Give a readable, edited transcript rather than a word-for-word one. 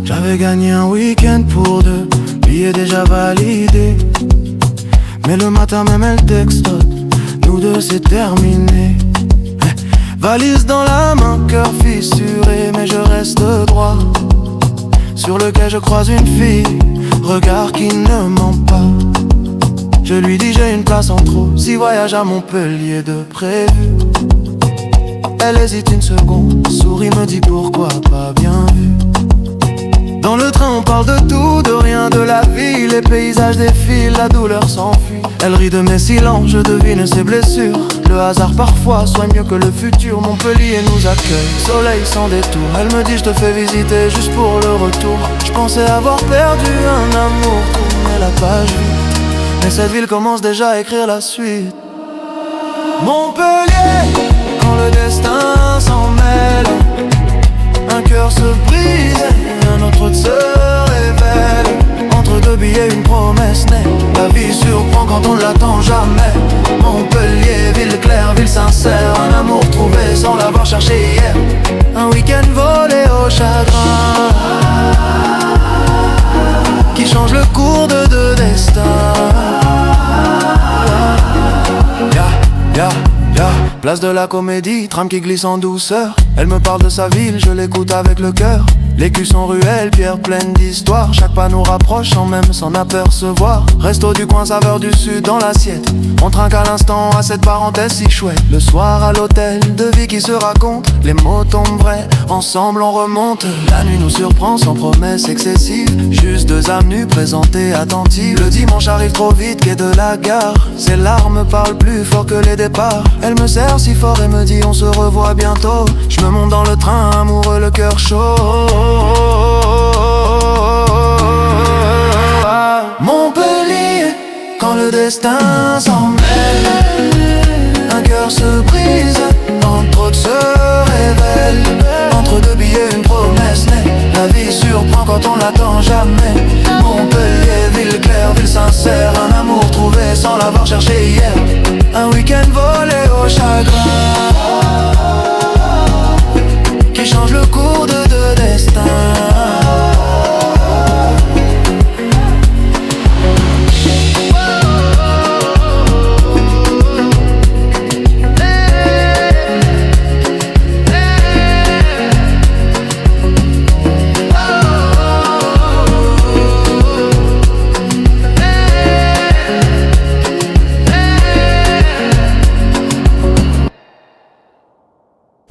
J'avais gagné un week-end pour deux, billet déjà validé. Mais le matin même elle textote, nous deux c'est terminé. Valise dans la main, cœur fissuré, mais je reste droit. Sur le quai je croise une fille, regard qui ne ment pas. Je lui dis j'ai une place en trop, si voyage à Montpellier de prévu. Elle hésite une seconde, sourit, me dit pourquoi pas, bien vu. Dans le train on parle de tout, de rien, de la vie. Les paysages défilent, la douleur s'enfuit. Elle rit de mes silences, je devine ses blessures. Le hasard parfois soigne mieux que le futur. Montpellier nous accueille, soleil sans détour. Elle me dit je te fais visiter juste pour le retour. Je pensais avoir perdu un amour, tourner la page vite. Mais cette ville commence déjà à écrire la suite. Montpellier, quand le destin s'en mêle, un cœur se brise, un autre se révèle. Entre deux billets, une promesse naît. La vie surprend quand on ne l'attend jamais. Montpellier, ville claire, ville sincère. Un amour trouvé sans l'avoir cherché hier. Un week-end volé au chagrin qui change le cours de deux destins. Place de la Comédie, tram qui glisse en douceur. Elle me parle de sa ville, je l'écoute avec le cœur. Les culs sont ruelles, pierres pleines d'histoire. Chaque pas nous rapproche sans même s'en apercevoir. Resto du coin, saveur du sud dans l'assiette. On trinque à l'instant à cette parenthèse si chouette. Le soir à l'hôtel, de vie qui se raconte. Les mots tombent vrais, ensemble on remonte. La nuit nous surprend sans promesse excessive. Juste deux âmes nues présentées attentives. Le dimanche arrive trop vite, quai de la gare. Ses larmes parlent plus fort que les départs. Elle me serre si fort et me dit on se revoit bientôt. Je me monte dans le train, amoureux, le cœur chaud. Montpellier, quand le destin s'en mêle, un cœur se brise.